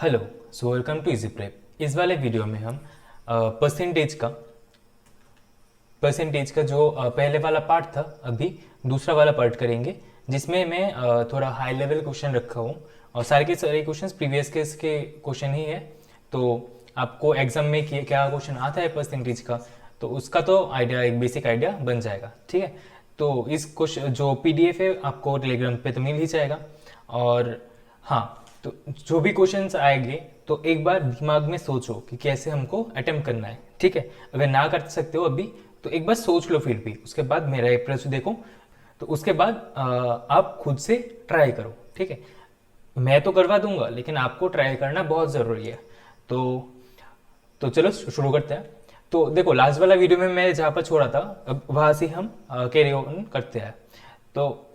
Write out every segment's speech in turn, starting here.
Hello, so welcome to easy prep. इस वाले video में हम परसेंटेज का जो पहले वाला पार्ट था, अभी दूसरा वाला पार्ट करेंगे, जिसमें मैं थोड़ा हाई लेवल क्वेश्चन रखा हूँ और सारे के सारे क्वेश्चंस प्रीवियस केस के क्वेश्चन ही है। तो आपको एग्जाम में क्या क्वेश्चन आता है परसेंटेज का, तो उसका तो आइडिया, एक बेसिक आइडिया बन जाएगा। ठीक है, तो इस क्वेश्चन जो पीडीएफ है आपको टेलीग्राम पे तो मिल ही जाएगा। और हाँ, तो जो भी क्वेश्चंस आएंगे तो एक बार दिमाग में सोचो कि कैसे हमको अटेम्प्ट करना है। ठीक है, अगर ना कर सकते हो अभी तो एक बार सोच लो, फिर भी उसके बाद मेरा अप्रोच देखो, तो उसके बाद आप खुद से ट्राई करो। ठीक है, मैं तो करवा दूंगा लेकिन आपको ट्राई करना बहुत ज़रूरी है। तो चलो शुरू करते हैं। तो देखो, लास्ट वाला वीडियो में मैं जहाँ पर छोड़ा था, अब वहाँ से हम कैरी ऑन करते हैं। तो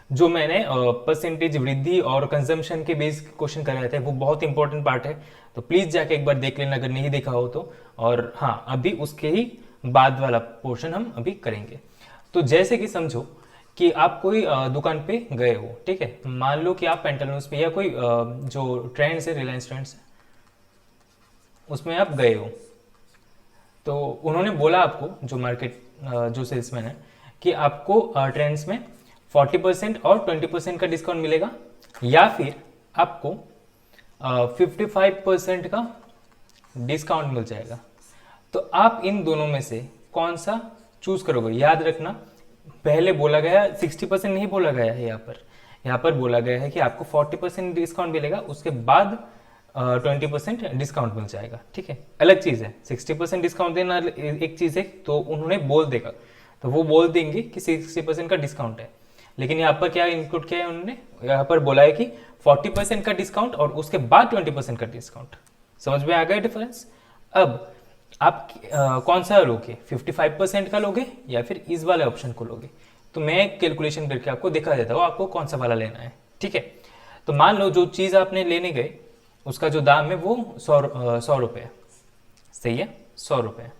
जो मैंने परसेंटेज वृद्धि और कंजम्पशन के बेस क्वेश्चन कराए थे, वो बहुत इंपॉर्टेंट पार्ट है, तो प्लीज़ जाके एक बार देख लेना अगर नहीं देखा हो तो। और हाँ, अभी उसके ही बाद वाला पोर्शन हम अभी करेंगे। तो जैसे कि समझो कि आप कोई दुकान पे गए हो। ठीक है, मान लो कि आप पेंटालून्स पे या कोई जो ट्रेंड्स है, रिलायंस ट्रेंड्स है, उसमें आप गए हो। तो उन्होंने बोला आपको, जो मार्केट जो सेल्समैन है, कि आपको ट्रेंड्स में 40% और 20% का डिस्काउंट मिलेगा, या फिर आपको 55% का डिस्काउंट मिल जाएगा। तो आप इन दोनों में से कौन सा चूज करोगे? याद रखना, पहले बोला गया 60% नहीं बोला गया है, यहाँ पर बोला गया है कि आपको 40% डिस्काउंट मिलेगा, उसके बाद 20% डिस्काउंट मिल जाएगा। ठीक है, अलग चीज़ है। 60% डिस्काउंट देना एक चीज़ है, तो उन्होंने बोल देगा, तो वो बोल देंगे कि 60% का डिस्काउंट है। लेकिन यहाँ पर क्या इंक्लूड किया है उन्होंने? यहाँ पर बोला है कि 40% का डिस्काउंट और उसके बाद 20% का डिस्काउंट। समझ में आ गया डिफरेंस? अब आप कौन सा लोगे? 55% का लोगे या फिर इस वाले ऑप्शन को लोगे? तो मैं कैलकुलेशन करके आपको दिखा देता हूँ आपको कौन सा वाला लेना है। ठीक है, तो मान लो जो चीज़ आपने लेने गए उसका जो दाम है वो 100 रुपये है। सही है, 100 रुपये।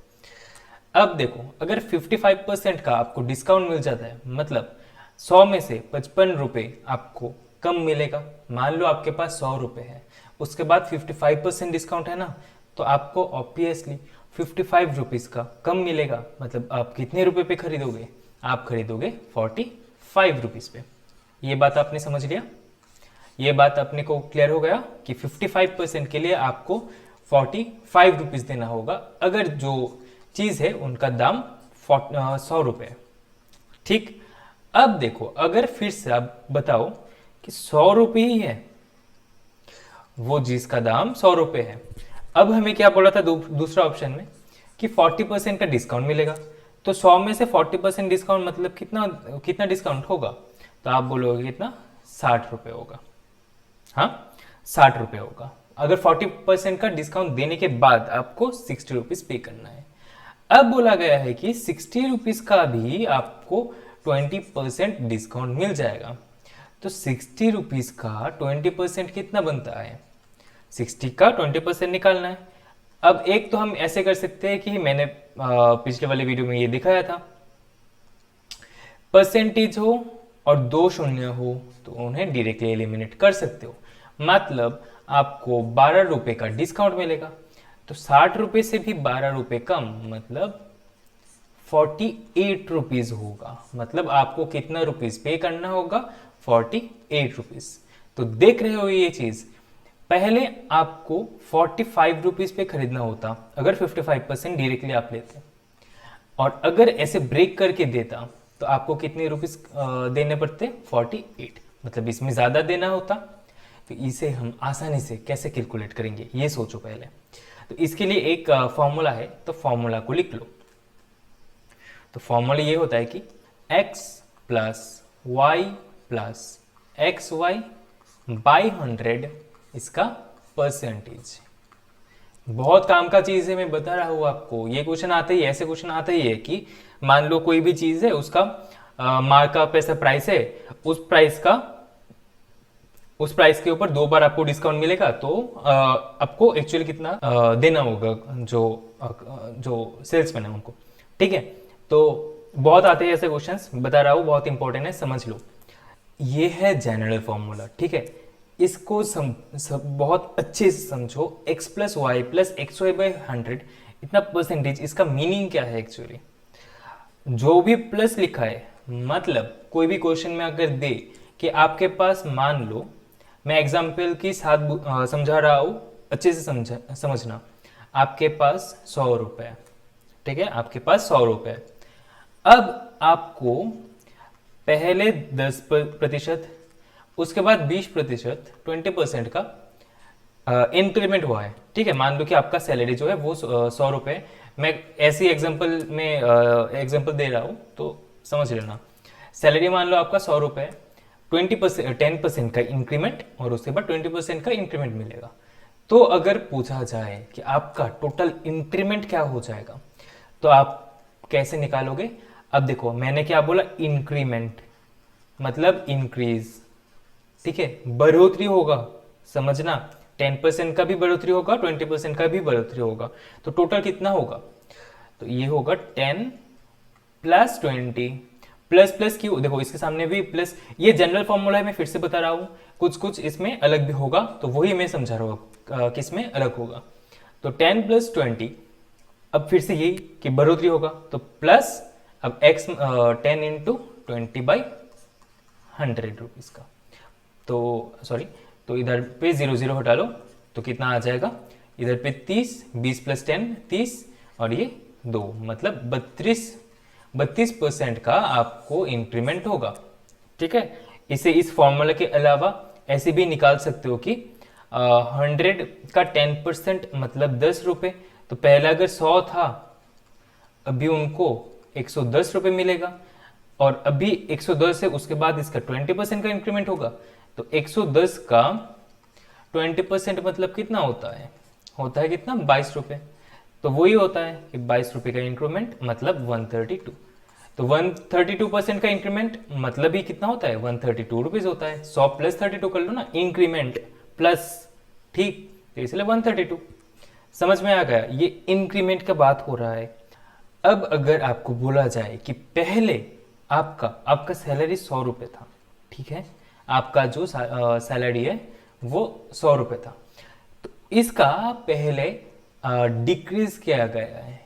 अब देखो, अगर 55% का आपको डिस्काउंट मिल जाता है, मतलब 100 में से 55 रुपये आपको कम मिलेगा। मान लो आपके पास 100 रुपये है, उसके बाद 55% डिस्काउंट है ना, तो आपको ऑब्वियसली 55 रुपीज़ का कम मिलेगा। मतलब आप कितने रुपए पे खरीदोगे? आप खरीदोगे 45 रुपीज़ पे। ये बात आपने समझ लिया? ये बात अपने को क्लियर हो गया कि 55% के लिए आपको 45 रुपीज़ देना होगा, अगर जो चीज़ है उनका दाम 100 रुपये। ठीक, अब देखो, अगर फिर से आप बताओ कि 100 रुपये ही है, वो चीज़ का दाम 100 रुपये है। अब हमें क्या बोला था दूसरा ऑप्शन में कि 40% का डिस्काउंट मिलेगा। तो 100 में से 40% डिस्काउंट मतलब कितना कितना डिस्काउंट होगा? तो आप बोलोगे कितना? 60 रुपये होगा। हाँ, 60 रुपये होगा। अगर 40% का डिस्काउंट देने के बाद आपको 60 रुपीज़ पे करना है। अब बोला गया है कि 60 रुपीज़ का भी आपको 20% डिस्काउंट मिल जाएगा। तो 60 रुपीज़ का 20% कितना बनता है? 60 का 20% निकालना है। अब एक तो हम ऐसे कर सकते हैं कि मैंने पिछले वाले वीडियो में ये दिखाया था, परसेंटेज हो और दो शून्य हो तो उन्हें डायरेक्टली एलिमिनेट कर सकते हो। मतलब आपको 12 रुपये का डिस्काउंट मिलेगा, तो 60 रुपये से भी 12 रुपये कम, मतलब 48 रुपीज़ होगा। मतलब आपको कितना रुपीज़ पे करना होगा? 48 रुपीज़। तो देख रहे हो ये चीज़, पहले आपको 45 रुपीज़ पे खरीदना होता अगर 55% डायरेक्टली आप लेते, और अगर ऐसे ब्रेक करके देता तो आपको कितने रुपीस देने पड़ते? 48। मतलब इसमें ज़्यादा देना होता। तो इसे हम आसानी से कैसे कैलकुलेट करेंगे, ये सोचो पहले। तो इसके लिए एक फॉर्मूला है, तो फॉर्मूला को लिख लो। तो फॉर्मूला ये होता है कि x plus y plus x y by 100 इसका परसेंटेज। बहुत काम का चीज़ है, मैं बता रहा हूँ आपको। ये क्वेश्चन आते ही, ऐसे क्वेश्चन आते ही है कि मान लो कोई भी चीज़ है, उसका मार्कअप ऐसा प्राइस है, उस प्राइस के ऊपर 2 बार आपको डिस्काउंट मिलेगा, तो आपको एक्चुअली कितना देना होगा जो सेल्समैन है उनको। ठीक है, तो बहुत आते हैं ऐसे क्वेश्चंस, बता रहा हूँ, बहुत इंपॉर्टेंट है, समझ लो। ये है जनरल फॉर्मूला। ठीक है, इसको बहुत अच्छे से समझो। x plus y plus x y by 100 इतना परसेंटेज, इसका मीनिंग क्या है एक्चुअली? जो भी प्लस लिखा है, मतलब कोई भी क्वेश्चन में अगर दे कि आपके पास, मान लो मैं एग्जाम्पल के साथ समझा रहा हूँ, अच्छे से समझना। आपके पास 100 रुपए, ठीक है, आपके पास 100 रुपए। अब आपको पहले 10%, उसके बाद 20%, 20% का इंक्रीमेंट हुआ है, ठीक है। मान लो कि आपका सैलरी जो है वो 100 रुपए, मैं ऐसी एग्जांपल में एग्जांपल दे रहा हूँ तो समझ लेना। सैलरी मान लो आपका 100 रुपए, 20% 10% का इंक्रीमेंट और उसके बाद 20% का इंक्रीमेंट मिलेगा। तो अगर पूछा जाए कि आपका टोटल इंक्रीमेंट क्या हो जाएगा, तो आप कैसे निकालोगे? अब देखो मैंने क्या बोला, इंक्रीमेंट मतलब इंक्रीज, ठीक है, बढ़ोतरी होगा, समझना। 10% का भी बढ़ोतरी होगा, 20% का भी बढ़ोतरी होगा, तो टोटल कितना होगा? तो ये होगा 10 प्लस 20 प्लस प्लस क्यों, देखो इसके सामने भी प्लस, ये जनरल फॉर्मूला है, मैं फिर से बता रहा हूँ, कुछ कुछ इसमें अलग भी होगा, तो वही मैं समझा रहा हूँ किसमें अलग होगा। तो 10 प्लस 20, अब फिर से यही कि बढ़ोतरी होगा, तो प्लस अब x 10 इंटू 20/100 रुपीज का, तो सॉरी, तो इधर पे 0 0 हटा लो, तो कितना आ जाएगा? इधर पे 30, 20 प्लस 10 30, और ये 2, मतलब 32% का आपको इंक्रीमेंट होगा, ठीक है। इसे इस फॉर्मूला के अलावा ऐसे भी निकाल सकते हो कि 100 का 10% मतलब 10 रुपए, तो पहले अगर 100 था, अभी उनको 110 रुपए मिलेगा, और अभी 110 है, उसके बाद इसका 20% का इंक्रीमेंट होगा, तो 110 का 20% मतलब कितना होता है? होता है कितना? 22 रुपए। तो वही होता है कि 22 रुपए का इंक्रीमेंट मतलब 132। तो 132% का इंक्रीमेंट मतलब ही कितना होता है? 132 रुपीज होता है। 100 प्लस 32 कर लो ना, इंक्रीमेंट प्लस, ठीक, तो इसलिए 132। समझ में आ गया? ये इंक्रीमेंट का बात हो रहा है। अब अगर आपको बोला जाए कि पहले आपका सैलरी 100 रुपए था, ठीक है, आपका जो सैलरी है वो 100 रुपए था, तो इसका पहले डिक्रीज किया गया है,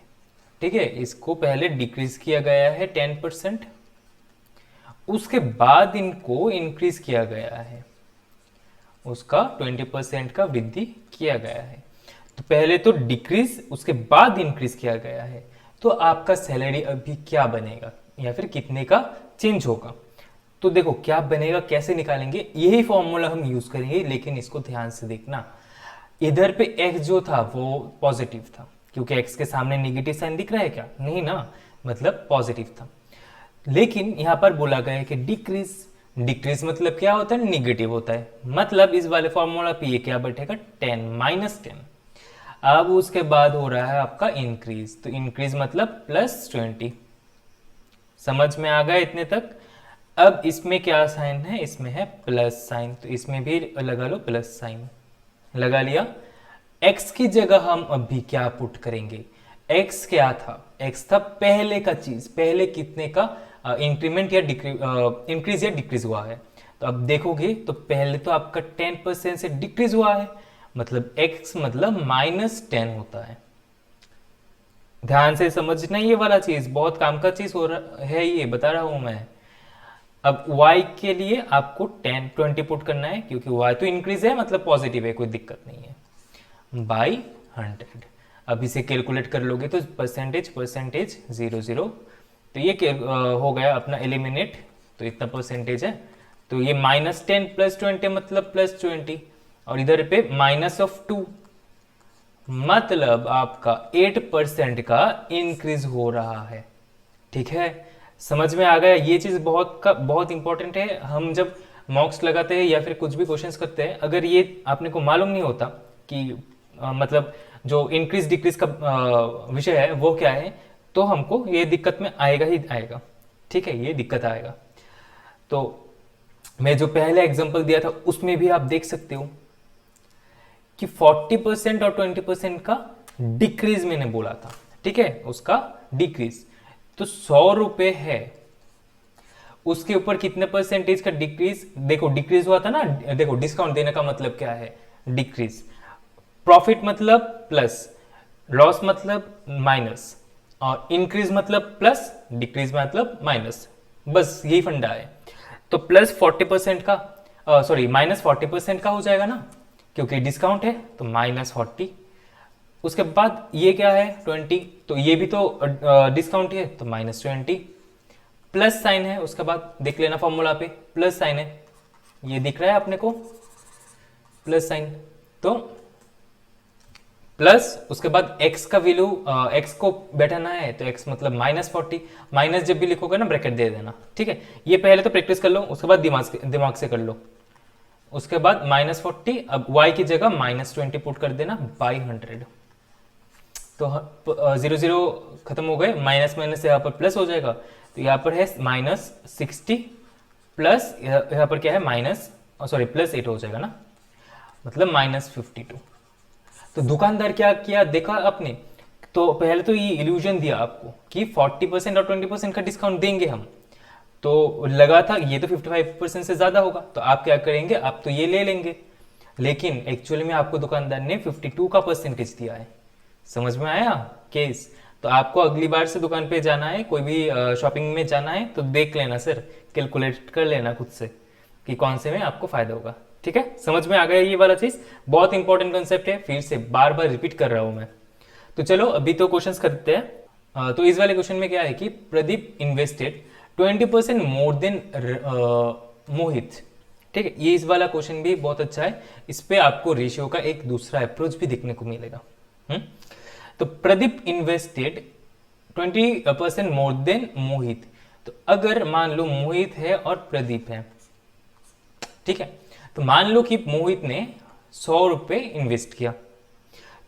ठीक है, इसको पहले डिक्रीज किया गया है 10%, उसके बाद इनको इंक्रीज किया गया है, उसका 20% का वृद्धि किया गया है। तो पहले तो डिक्रीज, उसके बाद इंक्रीज किया गया है, तो आपका सैलरी अभी क्या बनेगा या फिर कितने का चेंज होगा? तो देखो क्या बनेगा, कैसे निकालेंगे, यही फॉर्मूला हम यूज करेंगे, लेकिन इसको ध्यान से देखना। इधर पे x जो था वो पॉजिटिव था, क्योंकि x के सामने नेगेटिव साइन दिख रहा है क्या? नहीं ना, मतलब पॉजिटिव था। लेकिन यहां पर बोला गया है कि डिक्रीज, डिक्रीज मतलब क्या होता है? निगेटिव होता है, मतलब इस वाले फॉर्मूला पे ये क्या बैठेगा? 10 -10। अब उसके बाद हो रहा है आपका इंक्रीज, तो इंक्रीज मतलब +20। समझ में आ गया इतने तक? अब इसमें क्या साइन है? इसमें है प्लस साइन, तो इसमें भी लगा लो प्लस साइन, लगा लिया। x की जगह हम अभी क्या पुट करेंगे? x क्या था? x था पहले का चीज, पहले कितने का इंक्रीमेंट या इंक्रीज या डिक्रीज हुआ है। तो अब देखोगे तो पहले तो आपका 10% से डिक्रीज हुआ है, मतलब x मतलब -10 होता है। ध्यान से समझना, ये वाला चीज बहुत काम का चीज हो रहा है, ये बता रहा हूं मैं। अब y के लिए आपको 10 20 पुट करना है, क्योंकि y तो इंक्रीज है मतलब पॉजिटिव है, कोई दिक्कत नहीं है, बाई 100। अब इसे कैलकुलेट कर लोगे तो परसेंटेज 0 तो ये हो गया अपना एलिमिनेट, तो इतना परसेंटेज है, तो ये -10 + 20 मतलब +20, और इधर पे -2 मतलब आपका 8% का इंक्रीज हो रहा है, ठीक है। समझ में आ गया? ये चीज बहुत इंपॉर्टेंट है। हम जब मॉक्स लगाते हैं या फिर कुछ भी क्वेश्चंस करते हैं, अगर ये आपने को मालूम नहीं होता कि मतलब जो इंक्रीज डिक्रीज का विषय है वो क्या है, तो हमको ये दिक्कत में आएगा ही आएगा, ठीक है, ये दिक्कत आएगा। तो मैं जो पहले एग्जांपल दिया था उसमें भी आप देख सकते हो कि 40% और 20% का डिक्रीज मैंने बोला था, ठीक है, उसका डिक्रीज। तो 100 रुपए है, उसके ऊपर कितने परसेंटेज का डिक्रीज, देखो डिक्रीज हुआ था ना, देखो डिस्काउंट देने का मतलब क्या है, डिक्रीज, प्रॉफिट मतलब प्लस, लॉस मतलब माइनस, और इंक्रीज मतलब प्लस, डिक्रीज मतलब माइनस, बस यही फंडा है। तो प्लस 40% का, सॉरी माइनस 40% का हो जाएगा ना, क्योंकि डिस्काउंट है तो -40। उसके बाद ये क्या है 20, तो ये भी तो डिस्काउंट है तो -20, प्लस साइन है, उसके बाद देख लेना फॉर्मूला पे प्लस साइन है, ये दिख रहा है अपने को प्लस साइन, तो प्लस उसके बाद x का वैल्यू, x को बैठाना है तो x मतलब -40, माइनस जब भी लिखोगे ना ब्रैकेट दे देना, ठीक है। ये पहले तो प्रैक्टिस कर लो, उसके बाद दिमाग से कर लो। उसके बाद -40, अब y की जगह -20 पुट कर देना बाई 100, तो 0 0 खत्म हो गए, माइनस माइनस यहाँ पर प्लस हो जाएगा, तो यहाँ पर है -60 प्लस यहाँ पर क्या है +8 हो जाएगा ना, मतलब -52। तो दुकानदार क्या किया देखा आपने, तो पहले तो ये इल्यूजन दिया आपको कि 40% और 20% का डिस्काउंट देंगे हम, तो लगा था ये तो 55% से ज्यादा होगा, तो आप क्या करेंगे, आप तो ये ले लेंगे, लेकिन एक्चुअली में आपको दुकानदार ने 52 का परसेंटेज दिया है। समझ में आया केस? तो आपको अगली बार से दुकान पे जाना है, कोई भी शॉपिंग में जाना है तो देख लेना सर, कैलकुलेट कर लेना खुद से कि कौन से में आपको फायदा होगा। ठीक है, समझ में आ गया ये वाला चीज, बहुत इंपॉर्टेंट कंसेप्ट है, फिर से बार बार रिपीट कर रहा हूं मैं। तो चलो अभी तो क्वेश्चंस करते हैं। तो इस वाले क्वेश्चन में क्या है कि प्रदीप इन्वेस्टेड 20% मोर देन मोहित। ठीक है, ये इस वाला क्वेश्चन भी बहुत अच्छा है, इस पे आपको रेशियो का एक दूसरा अप्रोच भी देखने को मिलेगा। तो प्रदीप इन्वेस्टेड 20% मोर देन मोहित, तो अगर मान लो मोहित है और प्रदीप है, ठीक है, तो मान लो कि मोहित ने 100 रुपए इन्वेस्ट किया,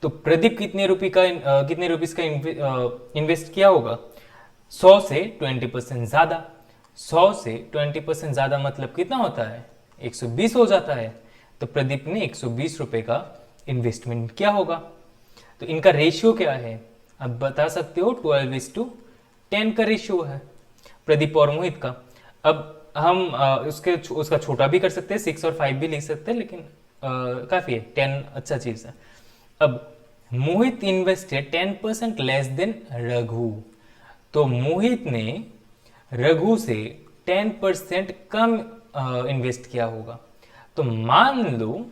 तो प्रदीप कितने रुपीस का इन्वेस्ट किया होगा, 100 से 20% ज्यादा, 100 से 20% ज्यादा मतलब कितना होता है, 120 हो जाता है, तो प्रदीप ने 120 रुपए का इन्वेस्टमेंट किया होगा। तो इनका रेशियो क्या है, अब बता सकते हो 12:10 का रेशियो है प्रदीप और मोहित का। अब हम उसका छोटा भी कर सकते हैं, 6 और 5 भी लिख सकते हैं, लेकिन काफी है 10, अच्छा चीज है। अब मोहित इन्वेस्टेड 10% लेस देन रघु, तो मोहित ने रघु से 10% कम इन्वेस्ट किया होगा। तो मान लो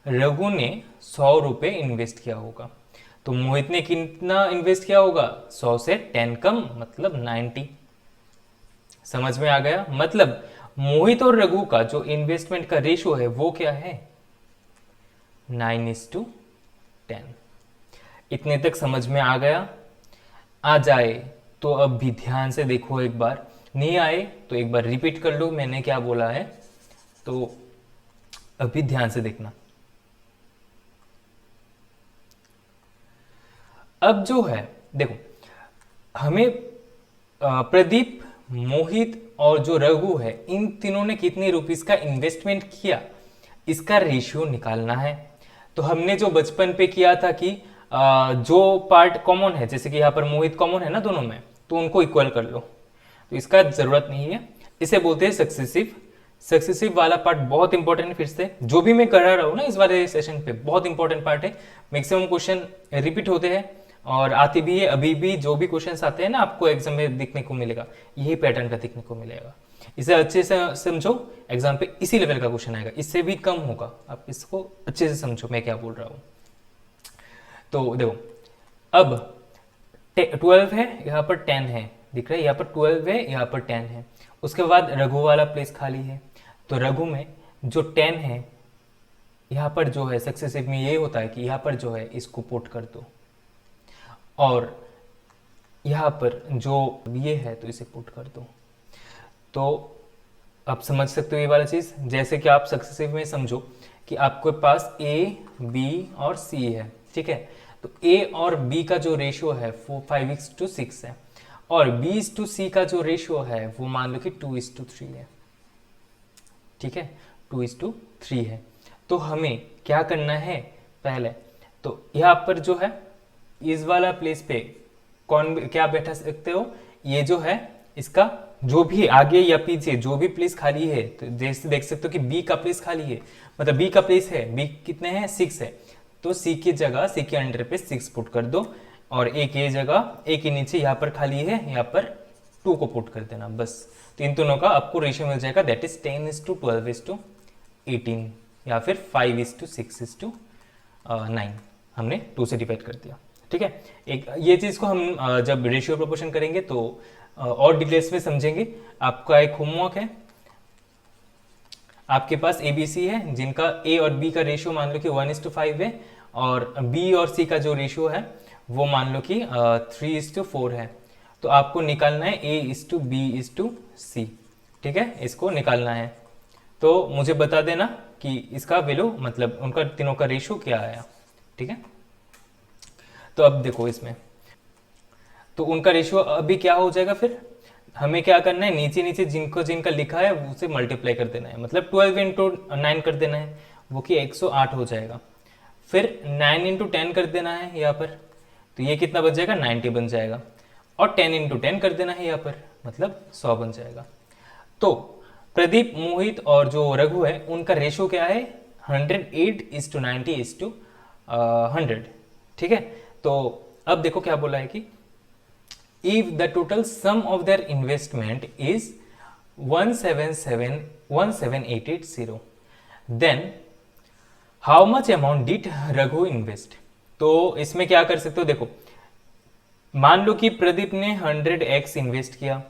रघु ने 100 रुपए इन्वेस्ट किया होगा, तो मोहित ने कितना इन्वेस्ट किया होगा, 100 से 10 कम मतलब 90। समझ में आ गया, मतलब मोहित और रघु का जो इन्वेस्टमेंट का रेशियो है वो क्या है, 9:10। इतने तक समझ में आ गया? आ जाए तो अब भी ध्यान से देखो एक बार, नहीं आए तो एक बार रिपीट कर लो मैंने क्या बोला है, तो अभी ध्यान से देखना। अब जो है देखो, हमें प्रदीप, मोहित और जो रघु है, इन तीनों ने कितने रुपीस का इन्वेस्टमेंट किया, इसका रेशियो निकालना है। तो हमने जो बचपन पे किया था कि जो पार्ट कॉमन है, जैसे कि यहाँ पर मोहित कॉमन है ना दोनों में, तो उनको इक्वल कर लो, तो इसका जरूरत नहीं है, इसे बोलते हैं सक्सेसिव। सक्सेसिव वाला पार्ट बहुत इंपॉर्टेंट है, फिर से जो भी मैं करा रहा हूँ ना इस वाले सेशन पे, बहुत इंपॉर्टेंट पार्ट है। मैक्सिमम क्वेश्चन रिपीट होते हैं और आते भी है, अभी भी जो भी क्वेश्चन आते हैं ना आपको एग्जाम में देखने को मिलेगा, यही पैटर्न का देखने को मिलेगा। इसे अच्छे से समझो, एग्जाम पे इसी लेवल का क्वेश्चन आएगा, इससे भी कम होगा, आप इसको अच्छे से समझो मैं क्या बोल रहा हूँ। तो देखो अब 12 है, यहाँ पर 10 है, दिख रहा है, यहाँ पर 12 है, यहाँ पर 10 है। उसके बाद रघु वाला प्लेस खाली है, तो रघु में जो 10 है, यहाँ पर जो है सक्सेसिव में ये होता है कि यहाँ पर जो है इसको पुट कर दो, और यहाँ पर जो ये है तो इसे पुट कर दो। तो आप समझ सकते हो ये वाला चीज, जैसे कि आप सक्सेसिव में समझो कि आपके पास A, B और C है, ठीक है, तो A और B का जो रेशियो है वो 5:6 है, और B:C का जो रेशियो है वो मान लो कि 2:3 है, ठीक है, 2:3 है। तो हमें क्या करना है, पहले तो यहाँ पर जो है इस वाला प्लेस पे कौन क्या बैठा सकते हो, ये जो है इसका जो भी आगे या पीछे जो भी प्लेस खाली है, तो जैसे देख सकते हो कि बी का प्लेस खाली है, मतलब बी का प्लेस है, बी कितने हैं 6 है, तो सी की जगह सी के अंडर पे 6 पुट कर दो, और एक ये जगह एक के नीचे यहाँ पर खाली है, यहाँ पर 2 को पुट कर देना बस। तो इन दोनों का आपको रेशियो मिल जाएगा, दैट इज 10:12:18 या फिर 5:6:9। हमने 2 से डिवाइड कर दिया, ठीक है। एक ये चीज को हम जब रेशियो प्रोपोर्शन करेंगे तो और डिटेल्स में समझेंगे। आपका एक होमवर्क है, आपके पास एबीसी है जिनका ए और बी का रेशियो मान लो कि 1:5 है, और बी और सी का जो रेशियो है वो मान लो कि 3:4 है। तो आपको निकालना है A:B:C, ठीक है, इसको निकालना है। तो मुझे बता देना कि इसका वैल्यू मतलब उनका तीनों का रेशियो क्या आया, ठीक है। तो अब देखो इसमें तो उनका रेशियो अभी क्या हो जाएगा, फिर हमें क्या करना है, नीचे नीचे जिनका लिखा है उसे मल्टीप्लाई कर देना है, मतलब 12 इंटू 9 कर देना है, वो कि 108 हो जाएगा। फिर 9 इंटू 10 कर देना है यहाँ पर, तो ये कितना बन जाएगा 90 बन जाएगा, और 10 इंटू 10 कर देना है यहाँ पर, मतलब 100 बन जाएगा। तो प्रदीप, मोहित और जो रघु है उनका रेशियो क्या है 108:90:100, ठीक है। तो अब देखो क्या बोला है कि if the total sum of their investment is 17880, then how much amount did Raghu invest. तो इसमें क्या कर सकते हो, देखो मान लो कि प्रदीप ने 100x इन्वेस्ट किया,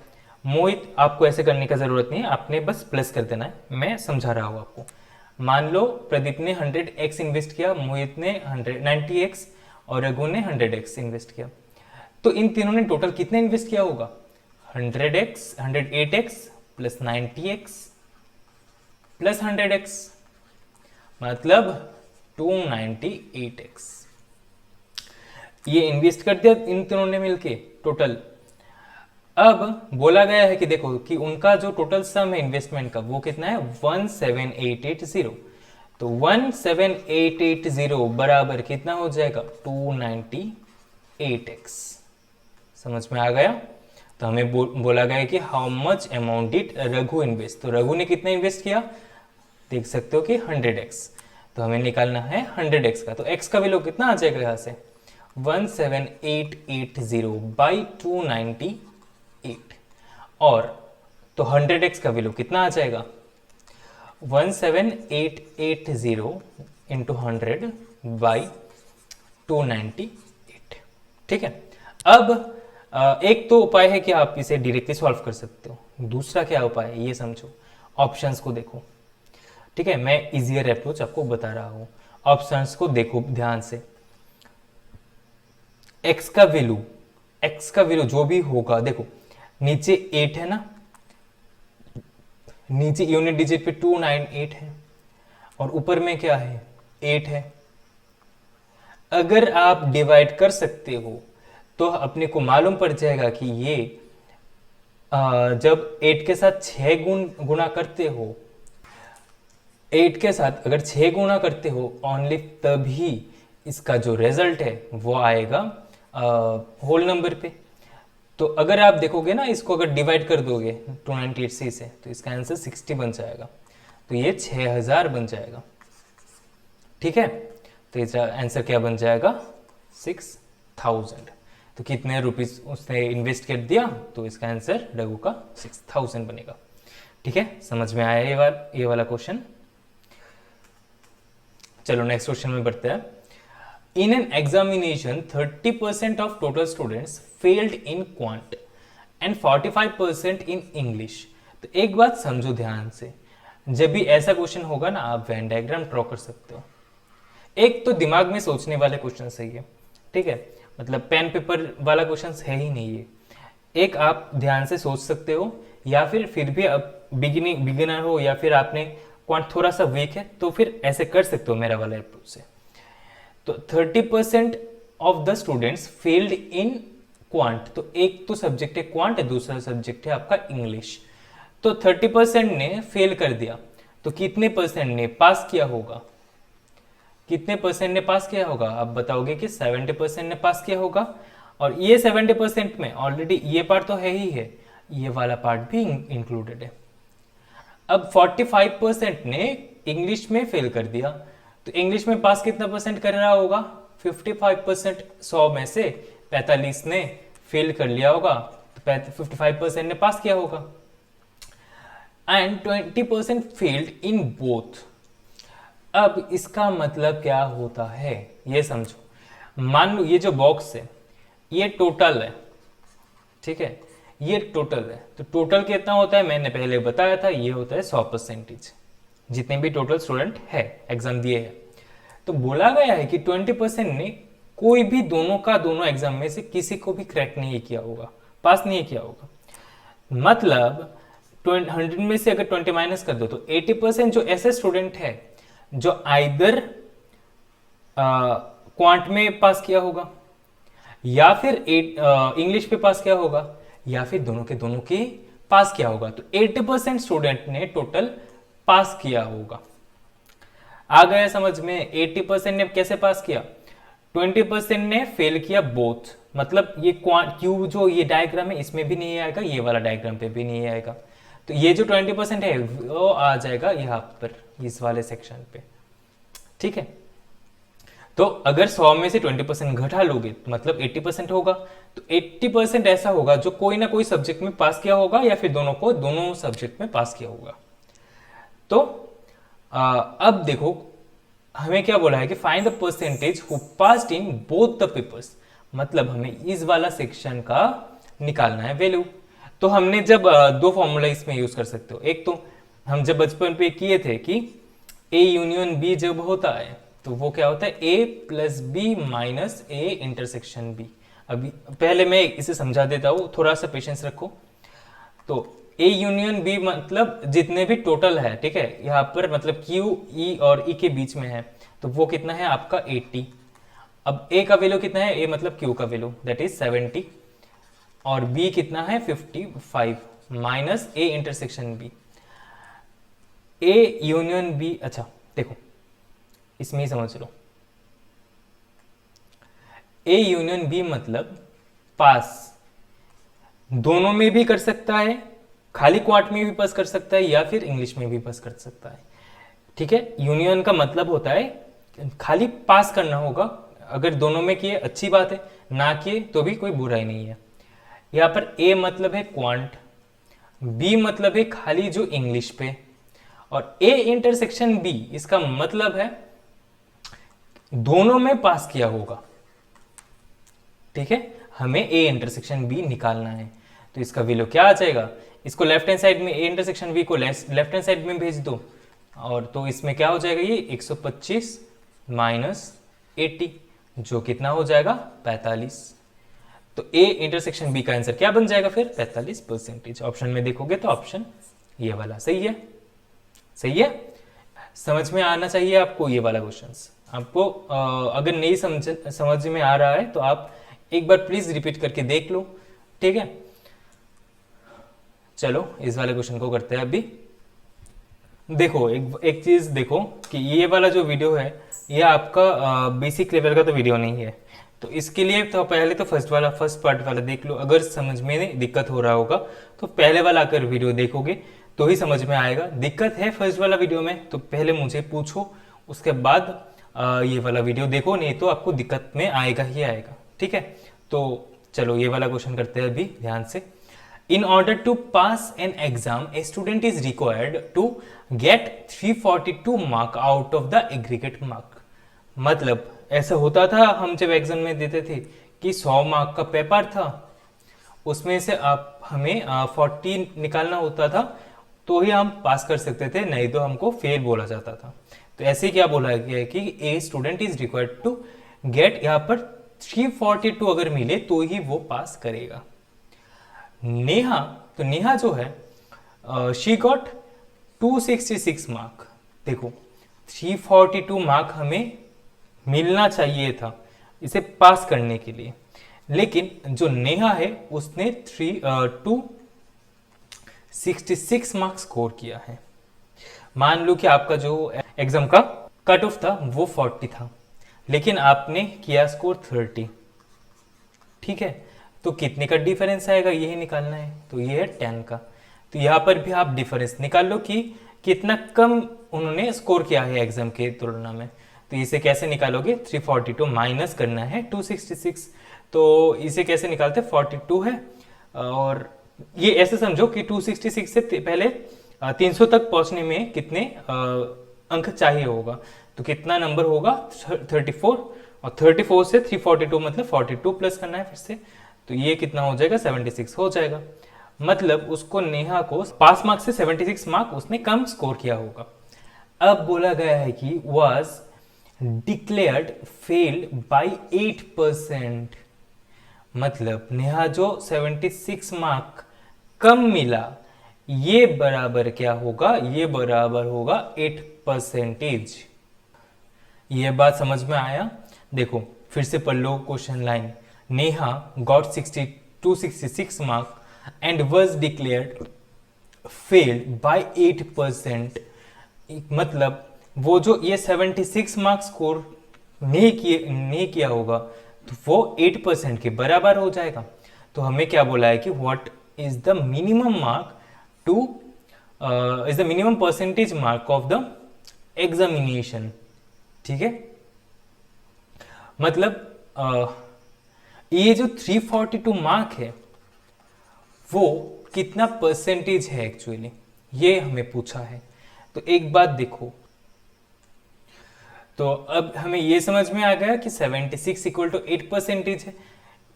मोहित आपको ऐसे करने का जरूरत नहीं है, आपने बस प्लस कर देना है, मैं समझा रहा हूं आपको। मान लो प्रदीप ने 100x इन्वेस्ट किया, मोहित ने 90x और रघु ने 100x इन्वेस्ट किया। तो इन तीनों ने टोटल कितने इन्वेस्ट किया होगा 108x plus 90x plus 100x, मतलब 298x ये इन्वेस्ट कर दिया इन तीनों ने मिलके टोटल। अब बोला गया है कि देखो कि उनका जो टोटल सम है इन्वेस्टमेंट का वो कितना है 17880, तो 17880 बराबर कितना हो जाएगा 298x। समझ में आ गया। तो हमें बोला गया कि how much amount did Raghu invest, तो रघु ने कितना इन्वेस्ट किया देख सकते हो कि 100x, तो हमें निकालना है 100x का। तो x का वैल्यू कितना आ जाएगा यहाँ से 17880 बाई 298, और तो 100x का वैल्यू कितना आ जाएगा 17880 इंटू 100 बाई 298, ठीक है। अब एक तो उपाय है कि आप इसे डायरेक्टली सॉल्व कर सकते हो, दूसरा क्या उपाय है ये समझो, ऑप्शंस को देखो, ठीक है। मैं इजियर अप्रोच आपको बता रहा हूं, ऑप्शंस को देखो ध्यान से। x का वैल्यू जो भी होगा, देखो नीचे 8 है ना, नीचे यूनिट डिजिट पे 298 है और ऊपर में क्या है 8 है। अगर आप डिवाइड कर सकते हो तो अपने को मालूम पड़ जाएगा कि ये जब 8 के साथ 6 गुना करते हो, 8 के साथ अगर 6 गुना करते हो ओनली, तभी इसका जो रिजल्ट है वो आएगा होल नंबर पे। तो अगर आप देखोगे ना इसको, अगर डिवाइड कर दोगे 298 से तो इसका आंसर 60 बन जाएगा, तो ये 6000 बन जाएगा, ठीक है। तो इसका आंसर क्या बन जाएगा 6000। तो कितने रुपीस उसने इन्वेस्ट कर दिया, तो इसका आंसर रघु का 6000 बनेगा, ठीक है। समझ में आया ये वाला क्वेश्चन। चलो नेक्स्ट क्वेश्चन में बढ़ते हैं। In an examination 30% of total students failed in quant and 45% in English. तो एक बात समझो ध्यान से, जब भी ऐसा क्वेश्चन होगा ना आप वेन डायग्राम ड्रॉ कर सकते हो। एक तो दिमाग में सोचने वाले क्वेश्चन सही है, ठीक है, मतलब पेन पेपर वाला क्वेश्चन है ही नहीं है। एक आप ध्यान से सोच सकते हो, या फिर भी आप बिगिनर हो या फिर आपने क्वांट थोड़ा सा वीक है तो फिर ऐसे कर सकते हो मेरा वाला अप्रोच से। तो 30% of the students failed in quant, तो एक तो सब्जेक्ट है क्वांट है, दूसरा सब्जेक्ट है आपका इंग्लिश। तो 30% ने फेल कर दिया, तो कितने परसेंट ने पास किया होगा, कितने परसेंट ने पास किया होगा, आप बताओगे कि 70% ने पास किया होगा। और ये 70% में ऑलरेडी ये पार्ट तो है ही है, ये वाला पार्ट भी इंक्लूडेड है। अब 45% ने इंग्लिश में फेल कर दिया, तो इंग्लिश में पास कितना परसेंट कर रहा होगा? 55%। 100 में से 45 ने फेल कर लिया होगा, तो 55% ने पास किया होगा। And 20% failed in both. अब इसका मतलब क्या होता है ये समझो। मान लो ये जो बॉक्स है ये टोटल है, ठीक है, ये टोटल है। तो टोटल कितना होता है मैंने पहले बताया था, ये होता है 100%, जितने भी टोटल स्टूडेंट है एग्जाम दिए हैं। तो बोला गया है कि 20% ने कोई भी दोनों का दोनों एग्जाम में से किसी को भी क्रैक नहीं किया होगा, पास नहीं किया होगा। मतलब 100 में से अगर 20 माइनस कर दो तो 80% जो ऐसे स्टूडेंट है जो आइदर क्वांट में पास किया होगा या फिर इंग्लिश पे पास किया होगा या फिर दोनों के दोनों के पास किया होगा। तो 80% स्टूडेंट ने टोटल पास किया होगा। आ गया समझ में? 80% ने कैसे पास किया, 20% ने फेल किया बोथ। मतलब ये क्यू जो ये डायग्राम है इसमें भी नहीं आएगा, ये वाला डायग्राम पे भी नहीं आएगा। तो ये जो 20% है वो आ जाएगा यहाँ पर इस वाले सेक्शन पे, ठीक है। तो अगर 100 में से 20% घटा लोगे तो मतलब 80% होगा। तो 80% ऐसा होगा जो कोई ना कोई सब्जेक्ट में पास किया होगा या फिर दोनों को दोनों सब्जेक्ट में पास किया होगा। तो अब देखो हमें क्या बोला है कि find the percentage who passed in both the papers. मतलब हमें इस वाला सेक्शन का निकालना है वैल्यू। तो हमने जब दो फॉर्मूला इसमें यूज कर सकते हो। एक तो हम जब बचपन पे किए थे कि ए यूनियन बी जब होता है तो वो क्या होता है, A plus B minus A intersection B. अभी पहले मैं इसे समझा देता हूं, थोड़ा सा पेशेंस रखो। तो ए यूनियन बी मतलब जितने भी टोटल है, ठीक है, यहाँ पर मतलब क्यू ई और ई के बीच में है, तो वो कितना है आपका 80। अब ए का वैल्यू कितना है, ए मतलब क्यू का वैल्यू दैट इज 70 और बी कितना है 55 minus A intersection B. A union B, अच्छा देखो इसमें ही समझ लो, ए यूनियन बी मतलब पास दोनों में भी कर सकता है, खाली क्वांट में भी पास कर सकता है या फिर इंग्लिश में भी पास कर सकता है, ठीक है। यूनियन का मतलब होता है खाली पास करना होगा, अगर दोनों में किए अच्छी बात है, ना किए तो भी कोई बुराई नहीं है। यहां पर ए मतलब है क्वांट, बी मतलब है खाली जो इंग्लिश पे, और ए इंटरसेक्शन बी इसका मतलब है दोनों में पास किया होगा, ठीक है। हमें ए इंटरसेक्शन बी निकालना है, तो इसका वैल्यू क्या आ जाएगा, इसको लेफ्ट हैंड साइड में ए इंटरसेक्शन बी को लेफ्ट हैंड साइड में भेज दो, और तो इसमें क्या हो जाएगा, ये 125 माइनस 80 जो कितना हो जाएगा 45। तो ए इंटरसेक्शन बी का आंसर क्या बन जाएगा फिर 45%। ऑप्शन में देखोगे तो ऑप्शन ये वाला सही है, सही है। समझ में आना चाहिए आपको ये वाला क्वेश्चंस। आपको अगर नहीं समझ में आ रहा है तो आप एक बार प्लीज रिपीट करके देख लो, ठीक है। चलो इस वाले क्वेश्चन को करते हैं अभी। देखो एक चीज देखो कि ये वाला जो वीडियो है ये आपका बेसिक लेवल का तो वीडियो नहीं है, तो इसके लिए तो पहले तो फर्स्ट पार्ट वाला देख लो। अगर समझ में दिक्कत हो रहा होगा तो पहले वाला अगर वीडियो देखोगे तो ही समझ में आएगा। दिक्कत है फर्स्ट वाला वीडियो में तो पहले मुझे पूछो, उसके बाद ये वाला वीडियो देखो, नहीं तो आपको दिक्कत में आएगा ही आएगा, ठीक है। तो चलो ये वाला क्वेश्चन करते हैं अभी ध्यान से। In order to pass an exam, a student is required to get 342 mark out of the aggregate mark। मतलब ऐसा होता था हम जब एग्जाम में देते थे कि 100 मार्क का पेपर था, उसमें से आप हमें 40 निकालना होता था तो ही हम पास कर सकते थे, नहीं तो हमको फेल बोला जाता था। तो ऐसे क्या बोला गया है कि a student is required to get, यहाँ पर 342 अगर मिले तो ही वो पास करेगा। नेहा, तो नेहा जो है शी गॉट 266 मार्क। देखो 342 मार्क हमें मिलना चाहिए था इसे पास करने के लिए, लेकिन जो नेहा है उसने 266 मार्क्स स्कोर किया है। मान लो कि आपका जो एग्जाम का कट ऑफ था वो 40 था, लेकिन आपने किया स्कोर 30, ठीक है। तो कितने का डिफरेंस आएगा यही निकालना है, तो ये है 10 का। तो यहाँ पर भी आप डिफरेंस निकाल लो कि कितना कम उन्होंने स्कोर किया है एग्जाम के तुलना में। तो इसे कैसे निकालोगे, 342 माइनस करना है 266, तो इसे कैसे निकालते हैं, 42 है और ये ऐसे समझो कि 266 से पहले 300 तक पहुंचने में कितने अंक चाहिए होगा, तो कितना नंबर होगा 34, और 34 से 342 मतलब 42 प्लस करना है फिर से, तो ये कितना हो जाएगा 76 हो जाएगा। मतलब उसको नेहा को पास मार्क्स से 76 मार्क उसने कम स्कोर किया होगा। अब बोला गया है कि वाज डिक्लेयर्ड फेल बाय 8%, मतलब नेहा जो 76 मार्क कम मिला ये बराबर क्या होगा, ये बराबर होगा 8%। ये बात समझ में आया। देखो फिर से पढ़ लो question line, Neha got 266 mark and was declared failed by 8%, मतलब वो जो ये 76 मार्क्स स्कोर नहीं किया होगा तो वो 8% के बराबर हो जाएगा। तो हमें क्या बोला है कि what is the minimum mark two is the minimum percentage mark of the examination, ठीक है। मतलब ये जो 342 मार्क है वो कितना परसेंटेज है एक्चुअली, ये हमें पूछा है। तो एक बात देखो, तो अब हमें ये समझ में आ गया कि 76 इक्वल टू 8% है।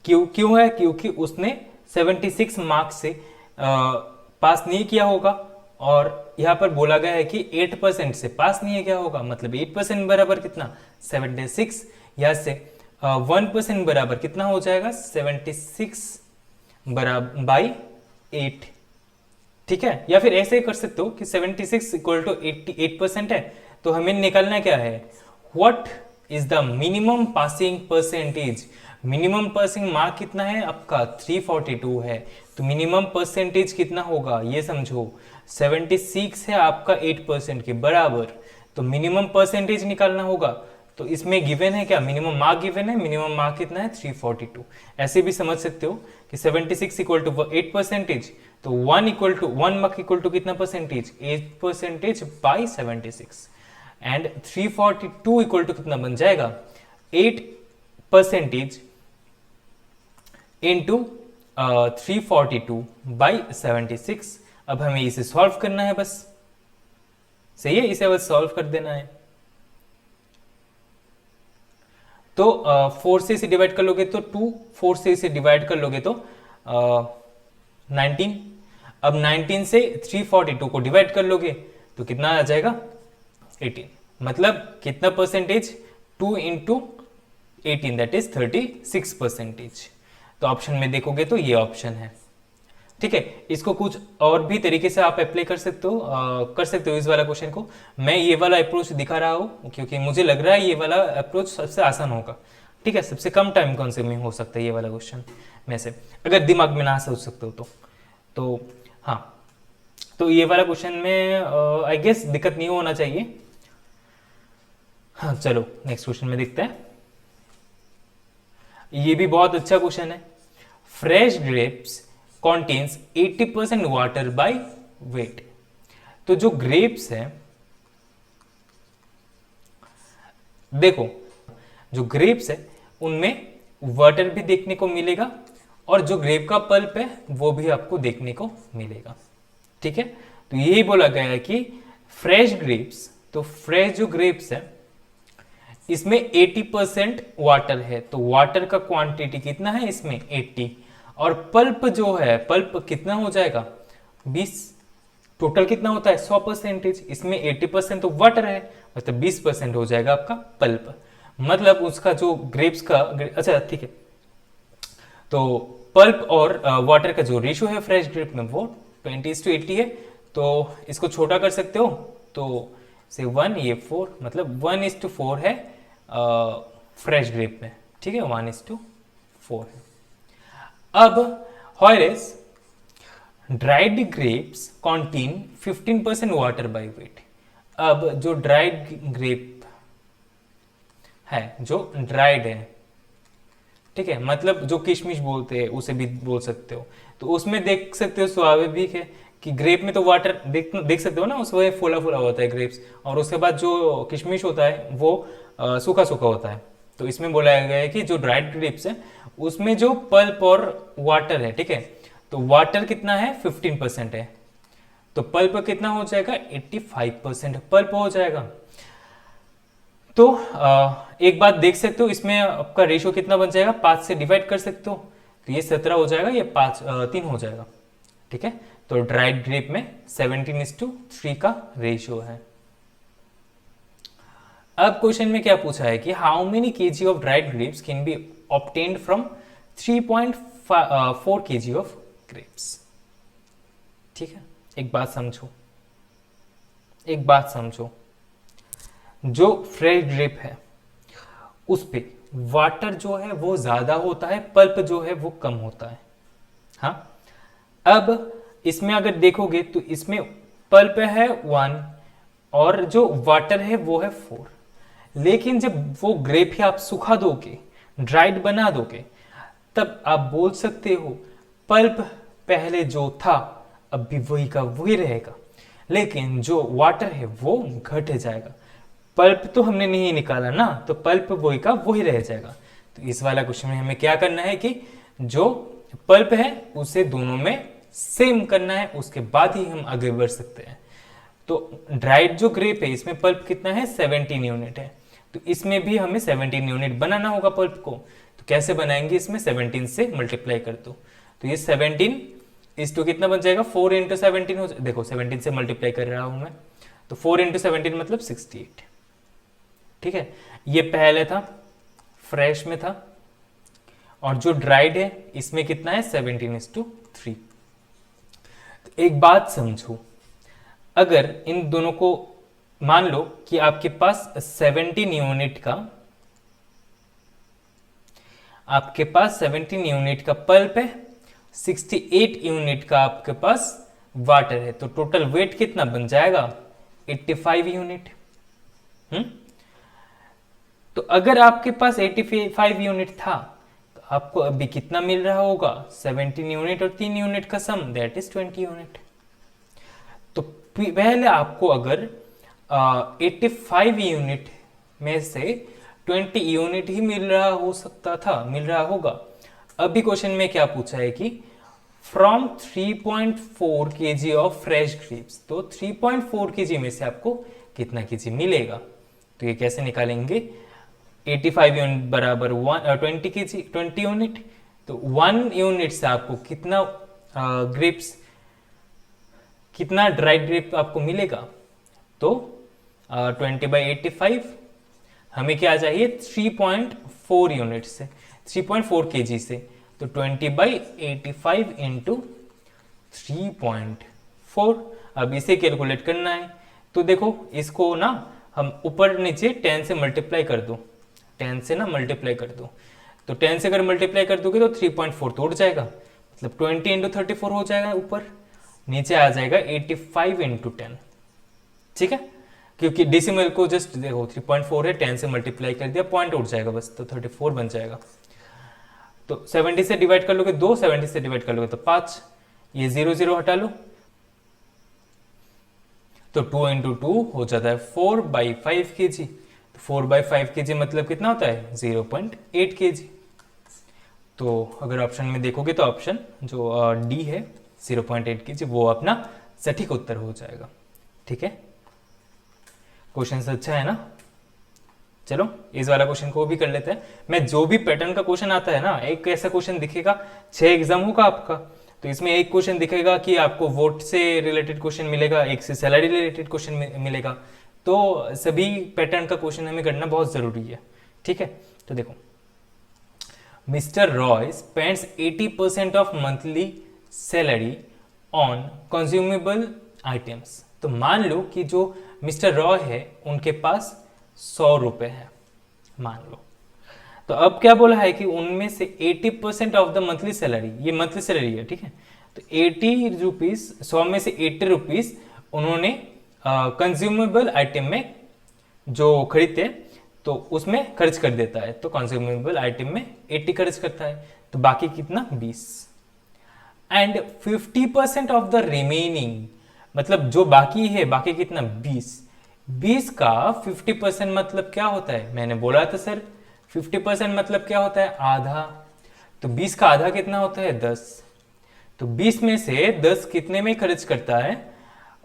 क्यों है, क्योंकि उसने 76 मार्क्स से पास नहीं किया होगा, और यहां पर बोला गया है कि 8% से पास नहीं किया होगा, मतलब 8% बराबर कितना 76, यहां से 1% बराबर कितना हो जाएगा 76 बराबर बाई 8, ठीक है। या फिर ऐसे ही कर सकते हो कि 76 इक्वल टू 88% है, तो हमें निकालना क्या है, what is the minimum passing percentage. Minimum passing mark कितना है आपका 342 है, तो मिनिमम परसेंटेज कितना होगा ये समझो, 76 है आपका 8% के बराबर, तो मिनिमम परसेंटेज निकालना होगा। तो इसमें गिवन है क्या, मिनिमम मार्क गिवन है, मिनिमम मार्क कितना है 342। ऐसे भी समझ सकते हो कि 76 इक्वल टू 8%, तो 1 मार्क इक्वल टू कितना percentage 8% by 76, and 342 equal to कितना बन जाएगा 8% इंटू 342 बाई 76। अब हमें इसे सॉल्व करना है बस, सही है, इसे बस सॉल्व कर देना है। तो 4 से इसे डिवाइड कर लोगे तो 2, 4 से इसे डिवाइड कर लोगे तो 19। अब 19 से 342 को डिवाइड कर लोगे तो कितना आ जाएगा 18, मतलब कितना परसेंटेज 2 इंटू 18 दैट इज 36%। तो ऑप्शन में देखोगे तो ये ऑप्शन है, ठीक है। इसको कुछ और भी तरीके से आप अप्लाई कर सकते हो इस वाला क्वेश्चन को। मैं ये वाला अप्रोच दिखा रहा हूँ क्योंकि मुझे लग रहा है ये वाला अप्रोच सबसे आसान होगा, ठीक है। सबसे कम टाइम कंज्यूमिंग हो सकता है ये वाला क्वेश्चन में से, अगर दिमाग में ना सोच सकते हो तो हाँ, तो ये वाला क्वेश्चन में आई गेस दिक्कत नहीं होना चाहिए। हाँ चलो नेक्स्ट क्वेश्चन में देखते हैं। ये भी बहुत अच्छा क्वेश्चन है। Fresh grapes contains 80% water by weight. तो जो ग्रेप्स है, देखो जो ग्रेप्स है उनमें वाटर भी देखने को मिलेगा और जो ग्रेप का पल्प है वो भी आपको देखने को मिलेगा, ठीक है। तो यही बोला गया है कि फ्रेश ग्रेप्स, तो फ्रेश जो ग्रेप्स है इसमें 80% वाटर है, तो वाटर का क्वांटिटी कितना है इसमें 80, और पल्प जो है पल्प कितना हो जाएगा 20, टोटल कितना होता है 100%, इसमें 80% तो वाटर है, मतलब 20% हो जाएगा आपका पल्प। मतलब उसका जो ग्रेप्स का, अच्छा ठीक है, तो पल्प और वाटर का जो रेशियो है फ्रेश ग्रेप में वो 20:80 है। तो इसको छोटा कर सकते हो, तो से 1 ये 4, मतलब 1:4 है फ्रेश ग्रेप में, ठीक है 1:4 है। अब whereas dried grapes contain 15% water by weight. अब जो ड्राइड ग्रेप है, जो ड्राइड है ठीक है, मतलब जो किशमिश बोलते हैं उसे भी बोल सकते हो। तो उसमें देख सकते हो स्वाभाविक है कि ग्रेप में तो वाटर देख सकते हो ना, उसमें फूला फूला होता है ग्रेप्स, और उसके बाद जो किशमिश होता है वो सूखा सूखा होता है। तो इसमें बोला गया है कि जो ड्राइड ग्रेप्स है उसमें जो पल्प और वाटर है, ठीक है, तो वाटर कितना है 15% है, तो पल्प कितना हो जाएगा 85% पल्प हो जाएगा। तो एक बात देख सकते हो, इसमें आपका रेशियो कितना बन जाएगा, 5 से डिवाइड कर सकते हो, तो ये 17 हो जाएगा, ये 3 हो जाएगा, ठीक है। तो ड्राइड ग्रेप में 17:3 का रेशियो है। अब क्वेश्चन में क्या पूछा है कि how many KG of dried grapes can be obtained from 3.4 KG of grapes. ठीक है, एक बात समझो, जो फ्रेश ग्रेप है उस पे वाटर जो है वो ज्यादा होता है, पल्प जो है वो कम होता है। हाँ, अब इसमें अगर देखोगे तो इसमें पल्प है 1 और जो वाटर है वो है 4, लेकिन जब वो ग्रेप ही आप सुखा दोगे, ड्राइड बना दोगे, तब आप बोल सकते हो पल्प पहले जो था अब भी वही का वही रहेगा, लेकिन जो वाटर है वो घट जाएगा। पल्प तो हमने नहीं निकाला ना, तो पल्प वही का वही रह जाएगा। तो इस वाला क्वेश्चन में हमें क्या करना है कि जो पल्प है उसे दोनों में सेम करना है, उसके बाद ही हम आगे बढ़ सकते हैं। तो ड्राइड जो ग्रेप है इसमें पल्प कितना है 17 यूनिट है, तो इसमें भी हमें 17 यूनिट बनाना होगा पल्प को। तो कैसे बनाएंगे, इसमें 17 से मल्टीप्लाई कर दो, तो ये 17 इस टू कितना बन जाएगा 4 इंटू 17 हो, देखो 17 से मल्टीप्लाई कर रहा हूं मैं, तो 4 इंटू 17 मतलब 68। ठीक है, ये पहले था फ्रेश में था, और जो ड्राइड है इसमें कितना है 17:3। तो एक बात समझो, अगर इन दोनों को मान लो कि आपके पास 17 यूनिट का पल्प है, 68 यूनिट का आपके पास वाटर है, तो टोटल वेट कितना बन जाएगा 85 यूनिट। तो अगर आपके पास 85 यूनिट था तो आपको अभी कितना मिल रहा होगा 17 यूनिट और 3 यूनिट का सम, दैट इज 20 यूनिट। तो पहले आपको अगर 85 यूनिट में से 20 यूनिट ही मिल रहा होगा। अभी क्वेश्चन में क्या पूछा है कि from 3.4 KG of fresh grapes, तो 3.4 केजी में से आपको कितना केजी मिलेगा। तो ये कैसे निकालेंगे, 85 यूनिट बराबर 20 केजी 20 यूनिट, तो 1 यूनिट से आपको कितना कितना ड्राई ग्रेप आपको मिलेगा, तो 20/85 हमें क्या चाहिए 3.4 यूनिट से 3.4 केजी से, तो 20/85 इंटू 3.4। अब इसे कैलकुलेट करना है, तो देखो इसको ना हम ऊपर नीचे 10 से मल्टीप्लाई कर दो, 10 से ना मल्टीप्लाई कर दो, तो 10 से अगर मल्टीप्लाई कर दोगे तो 3.4 तो उठ जाएगा, मतलब 20 इंटू 34 हो जाएगा, ऊपर नीचे आ जाएगा 85 इंटू 10। ठीक है, क्योंकि डेसिमल को जस्ट देखो 3.4 है, 10 से मल्टीप्लाई कर दिया, पॉइंट उठ जाएगा बस, तो 34 बन जाएगा। तो 70 से डिवाइड कर लोगे 2, 70 से डिवाइड कर लोगे तो 5, ये 0 0 हटा लो, तो 2 इंटू 2 हो जाता है 4/5 केजी। तो 4/5 केजी मतलब कितना होता है 0.8 केजी। तो अगर ऑप्शन में देखोगे तो ऑप्शन जो डी है 0.8 केजी वो अपना सटीक उत्तर हो जाएगा। ठीक है, क्वेश्चन अच्छा है ना। चलो इस वाला क्वेश्चन को भी कर लेते हैं। मैं जो भी पैटर्न का क्वेश्चन आता है ना, एक ऐसा क्वेश्चन दिखेगा, 6 एग्जाम होगा आपका, तो इसमें एक क्वेश्चन दिखेगा कि आपको वोट से रिलेटेड क्वेश्चन मिलेगा, एक से सैलरी रिलेटेड क्वेश्चन मिलेगा, तो सभी पैटर्न का क्वेश्चन हमें करना बहुत जरूरी है। ठीक है, तो देखो mister Roy spends 80% of monthly salary on consumable items. तो मान लो कि जो मिस्टर रॉय है उनके पास 100 रुपए है, मान लो, तो अब क्या बोला है कि उनमें से 80% ऑफ द मंथली सैलरी, ये मंथली सैलरी है, ठीक है, तो 80 रुपीज, 100 में से 80 रुपीज उन्होंने कंज्यूमेबल आइटम में जो खरीदते, तो उसमें खर्च कर देता है, तो कंज्यूमेबल आइटम में 80 खर्च करता है, तो बाकी कितना 20। एंड 50% ऑफ द रिमेनिंग, मतलब जो बाकी है, बाकी कितना 20, 20 का 50% मतलब क्या होता है, मैंने बोला था सर 50% मतलब क्या होता है, आधा। तो 20 का आधा कितना होता है 10। तो 20 में से 10 कितने में खर्च करता है,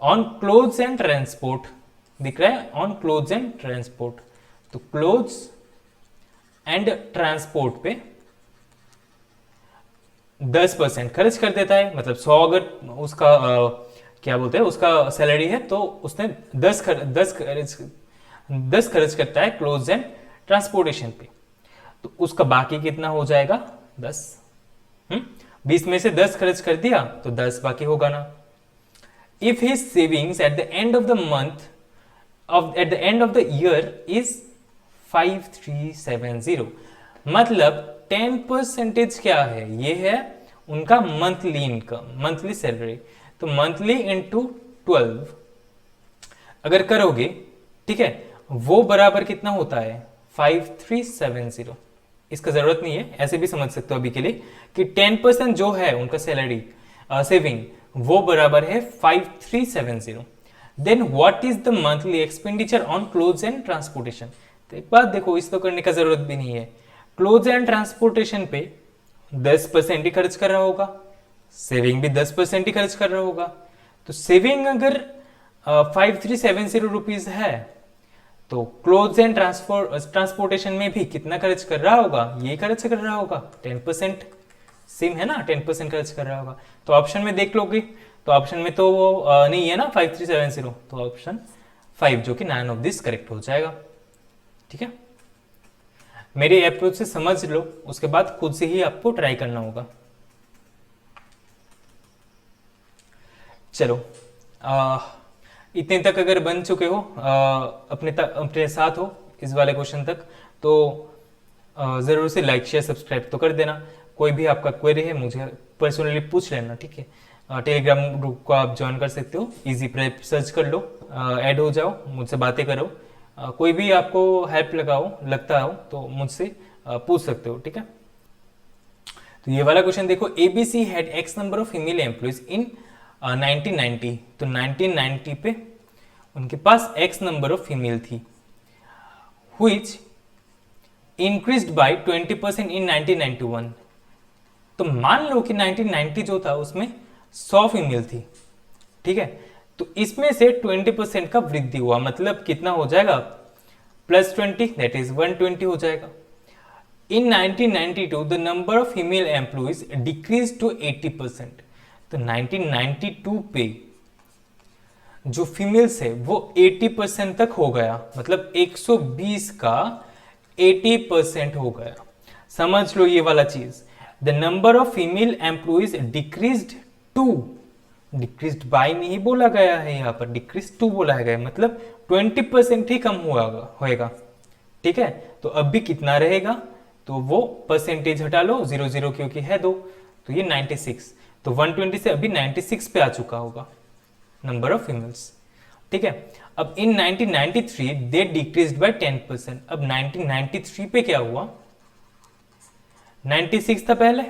ऑन क्लोथ्स एंड ट्रांसपोर्ट, दिख रहा है ऑन क्लोथ्स एंड ट्रांसपोर्ट, तो क्लोथ्स एंड ट्रांसपोर्ट पे 10% खर्च कर देता है। मतलब 100 अगर उसका क्या बोलते हैं उसका सैलरी है, तो उसने 10 खर्च करता है क्लोथ्स एंड ट्रांसपोर्टेशन पे, तो उसका बाकी कितना हो जाएगा 10। 20 में से 10 खर्च कर दिया तो 10 बाकी होगा ना। If his savings at the end of the month at the end of the year is 5370, मतलब 10% क्या है, ये है उनका मंथली इनकम, मंथली सैलरी। तो मंथली इंटू 12 अगर करोगे, ठीक है, वो बराबर कितना होता है 5370। इसका जरूरत नहीं है, ऐसे भी समझ सकते हो अभी के लिए कि 10% जो है उनका सैलरी सेविंग, वो बराबर है 5370। Then what is the monthly expenditure on clothes and transportation. तो एक बात देखो, इस तो करने का जरूरत भी नहीं है, क्लोथ्स एंड ट्रांसपोर्टेशन पे 10% ही खर्च कर रहा होगा, सेविंग भी 10% ही खर्च कर रहा होगा। तो सेविंग अगर 5370 रुपीज है, तो क्लोथ्स एंड ट्रांसपोर्टेशन में भी कितना खर्च कर रहा होगा, ये खर्च कर रहा होगा 10%, सेम है ना, 10% खर्च कर रहा होगा। तो ऑप्शन में देख लोगे, तो ऑप्शन में तो वो नहीं है ना 5370, तो ऑप्शन 5 जो कि 9 ऑफ दिस करेक्ट हो जाएगा। ठीक है, मेरे अप्रोच से समझ लो, उसके बाद खुद से ही आपको ट्राई करना होगा। चलो इतने तक अगर बन चुके हो, अपने साथ हो इस वाले क्वेश्चन तक, तो ज़रूर से लाइक शेयर सब्सक्राइब तो कर देना। कोई भी आपका क्वेरी है मुझे पर्सनली पूछ लेना, ठीक है। टेलीग्राम ग्रुप को आप ज्वाइन कर सकते हो, इजी प्रेप सर्च कर लो, ऐड हो जाओ, मुझसे बातें करो। कोई भी आपको हेल्प लगता हो तो मुझसे पूछ सकते हो, ठीक है। तो ये वाला क्वेश्चन देखो, ABC had x number of female employees इन 1990। तो 1990 पे उनके पास एक्स नंबर ऑफ फीमेल थी, व्हिच इंक्रीज्ड बाय 20% इन 1991। तो मान लो कि 1990 जो था उसमें 100 फीमेल थी, ठीक है। तो इसमें से 20% का वृद्धि हुआ, मतलब कितना हो जाएगा +20, दैट इज 120 हो जाएगा। In 1992 the number of female employees decrease to 80%। तो 1992 पे जो फीमेल्स है वो 80% तक हो गया, मतलब 120 का 80% हो गया। समझ लो ये वाला चीज, the number of female employees decreased to, decreased by नहीं बोला गया है यहाँ पर, डिक्रीज टू बोला गया, मतलब 20% ही कम होएगा, ठीक है। तो अब भी कितना रहेगा, तो वो परसेंटेज हटा लो, 0 क्योंकि है 2, तो ये 96। तो 120 से अभी 96 पे आ चुका होगा नंबर ऑफ फीमेल्स, ठीक है। अब इन 1993 दे डिक्रीज्ड बाय 10%। अब 1993 पे क्या हुआ, 96 था पहले,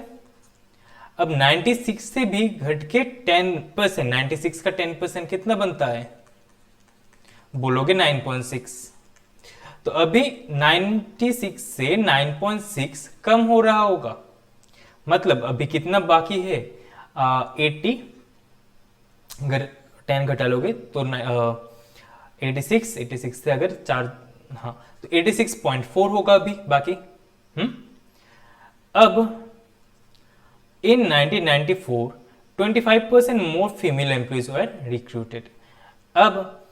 अब 96 से भी घट के 10%, 96 का 10% कितना बनता है, बोलोगे 9.6। तो अभी 96 से 9.6 कम हो रहा होगा, मतलब अभी कितना बाकी है 80, अगर 10 घटा लोगे तो 86 से अगर 4, हाँ, तो 86.4 होगा अभी बाकी। अब इन 1994 25% मोर फीमेल एम्प्लॉयज वर रिक्रूटेड। अब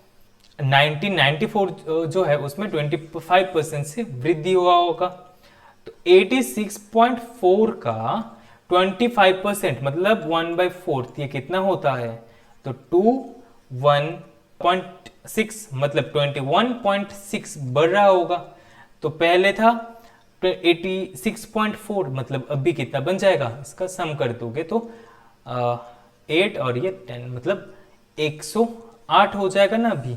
1994 जो है उसमें 25% से वृद्धि हुआ होगा, तो 86.4 का 25% मतलब 1/4, ये कितना होता है, तो 21.6, मतलब 21.6 बढ़ रहा होगा। तो पहले था 86.4, मतलब अभी कितना बन जाएगा, इसका सम कर दोगे तो 8 और ये 10, मतलब 108 हो जाएगा ना अभी,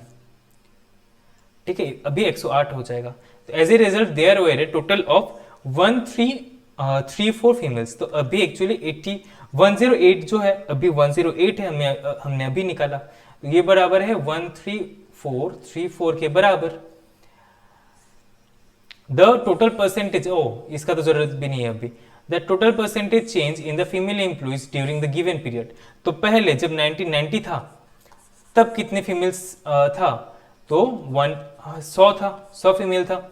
ठीक है, अभी 108 हो जाएगा। As a result there were a total of 1334 females. तो अभी एक्चुअली 108 जो है, अभी 108 है, हमने अभी निकाला, तो ये बराबर है 13434 के बराबर। द टोटल परसेंटेज, इसका तो जरूरत भी नहीं है अभी, the total percentage change in the female employees during the given period. तो पहले जब 1990 था तब कितने फीमेल्स था, तो 100 था, 100 फीमेल था।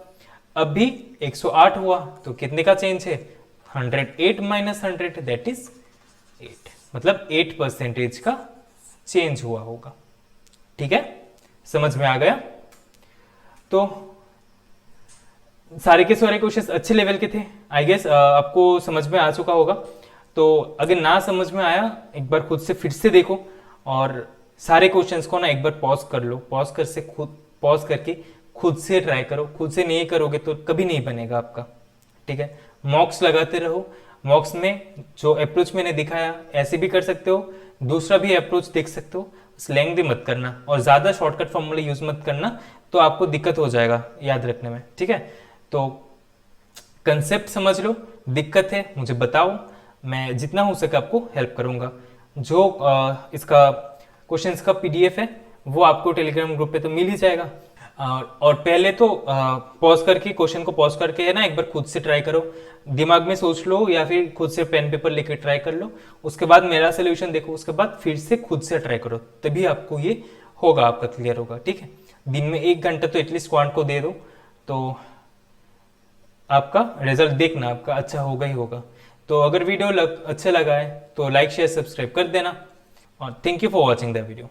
अभी 108 हुआ, तो कितने का चेंज है, 108 माइनस 100 दैट इज 8, मतलब 8% का चेंज हुआ होगा। ठीक है, समझ में आ गया। तो सारे के सारे क्वेश्चंस अच्छे लेवल के थे, आई गेस आपको समझ में आ चुका होगा। तो अगर ना समझ में आया, एक बार खुद से फिर से देखो, और सारे क्वेश्चंस को ना एक बार पॉज कर लो, पॉज करके खुद से ट्राई करो। खुद से नहीं करोगे तो कभी नहीं बनेगा आपका। ठीक है, मॉक्स लगाते रहो। मॉक्स में जो अप्रोच मैंने दिखाया ऐसे भी कर सकते हो, दूसरा भी अप्रोच देख सकते हो, लेंथी मत करना और ज्यादा शॉर्टकट फॉर्मूला यूज मत करना, तो आपको दिक्कत हो जाएगा याद रखने में। ठीक है, तो कंसेप्ट समझ लो, दिक्कत है मुझे बताओ, मैं जितना हो सके आपको हेल्प करूंगा। जो इसका क्वेश्चंस का पीडीएफ है वो आपको टेलीग्राम ग्रुप पे तो मिल ही जाएगा। और पहले तो पॉज करके, क्वेश्चन को पॉज करके है ना, एक बार खुद से ट्राई करो, दिमाग में सोच लो या फिर खुद से पेन पेपर लेकर ट्राई कर लो। उसके बाद मेरा सोल्यूशन देखो, उसके बाद फिर से खुद से ट्राई करो, तभी आपको ये होगा, आपका क्लियर होगा। ठीक है, दिन में 1 घंटा तो एटलीस्ट क्वांट को दे दो, तो आपका रिजल्ट देखना आपका अच्छा होगा ही होगा। तो अगर वीडियो अच्छा लगा है तो लाइक शेयर सब्सक्राइब कर देना, और thank you for watching the video.